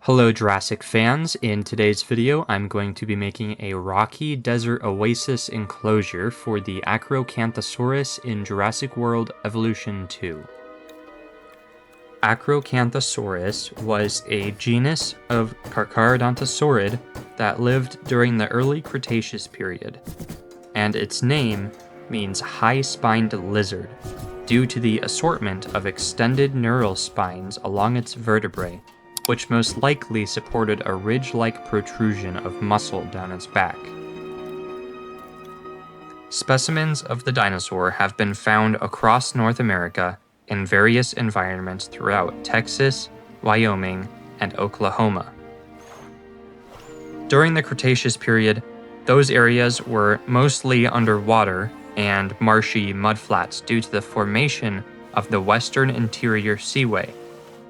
Hello Jurassic fans, in today's video I'm going to be making a rocky desert oasis enclosure for the Acrocanthosaurus in Jurassic World Evolution 2. Acrocanthosaurus was a genus of Carcharodontosaurid that lived during the early Cretaceous period, and its name means high-spined lizard, due to the assortment of extended neural spines along its vertebrae, which most likely supported a ridge-like protrusion of muscle down its back. Specimens of the dinosaur have been found across North America in various environments throughout Texas, Wyoming, and Oklahoma. During the Cretaceous period, those areas were mostly underwater and marshy mudflats due to the formation of the Western Interior Seaway,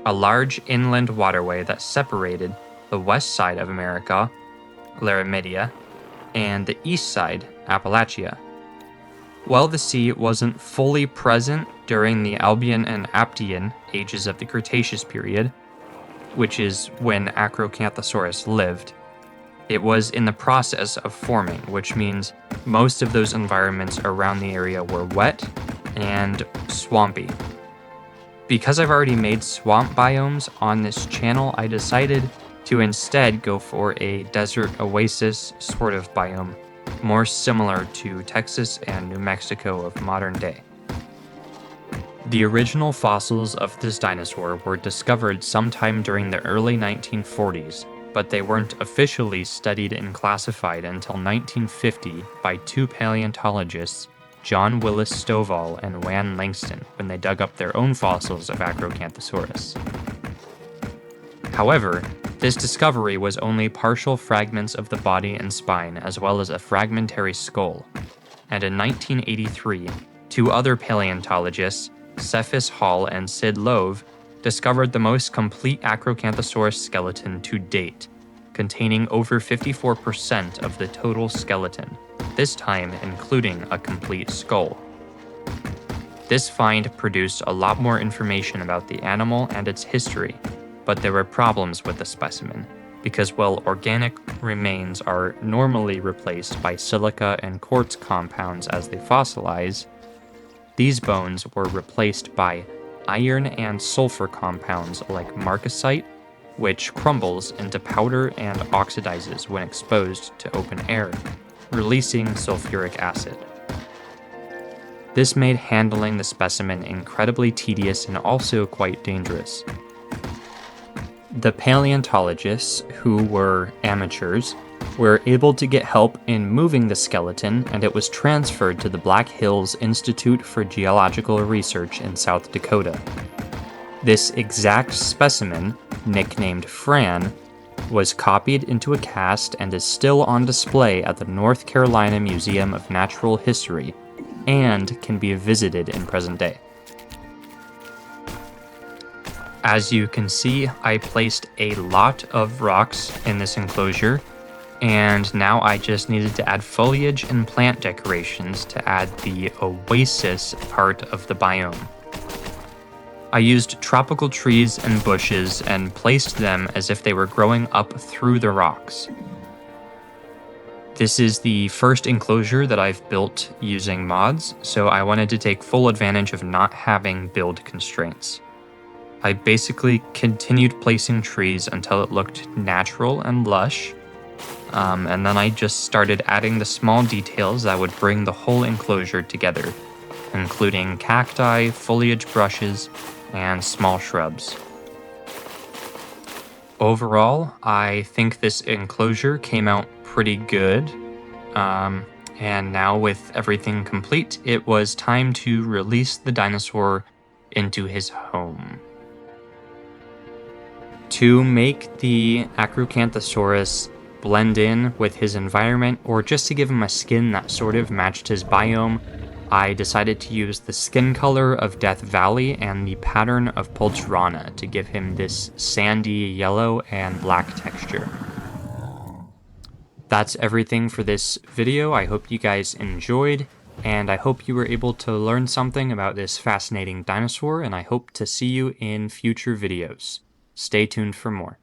a large inland waterway that separated the west side of America, Laramidia, and the east side, Appalachia. While the sea wasn't fully present during the Albian and Aptian ages of the Cretaceous period, which is when Acrocanthosaurus lived, it was in the process of forming, which means most of those environments around the area were wet and swampy. Because I've already made swamp biomes on this channel, I decided to instead go for a desert oasis sort of biome, more similar to Texas and New Mexico of modern day. The original fossils of this dinosaur were discovered sometime during the early 1940s, but they weren't officially studied and classified until 1950 by two paleontologists, John Willis Stovall and Wan Langston, when they dug up their own fossils of Acrocanthosaurus. However, this discovery was only partial fragments of the body and spine, as well as a fragmentary skull. And in 1983, two other paleontologists, Cephas Hall and Sid Lowe, discovered the most complete Acrocanthosaurus skeleton to date, containing over 54% of the total skeleton, this time including a complete skull. This find produced a lot more information about the animal and its history, but there were problems with the specimen, because while organic remains are normally replaced by silica and quartz compounds as they fossilize, these bones were replaced by iron and sulfur compounds like marcasite, which crumbles into powder and oxidizes when exposed to open air, releasing sulfuric acid. This made handling the specimen incredibly tedious and also quite dangerous. The paleontologists, who were amateurs, were able to get help in moving the skeleton, and it was transferred to the Black Hills Institute for Geological Research in South Dakota. This exact specimen, nicknamed Fran, was copied into a cast and is still on display at the North Carolina Museum of Natural History, and can be visited in present day. As you can see, I placed a lot of rocks in this enclosure, and now I just needed to add foliage and plant decorations to add the oasis part of the biome. I used tropical trees and bushes and placed them as if they were growing up through the rocks. This is the first enclosure that I've built using mods, so I wanted to take full advantage of not having build constraints. I basically continued placing trees until it looked natural and lush, and then I just started adding the small details that would bring the whole enclosure together, including cacti, foliage brushes, and small shrubs. Overall, I think this enclosure came out pretty good, and now with everything complete, it was time to release the dinosaur into his home. To make the Acrocanthosaurus blend in with his environment, or just to give him a skin that sort of matched his biome, I decided to use the skin color of Death Valley and the pattern of Pulcherana to give him this sandy yellow and black texture. That's everything for this video. I hope you guys enjoyed, and I hope you were able to learn something about this fascinating dinosaur, and I hope to see you in future videos. Stay tuned for more.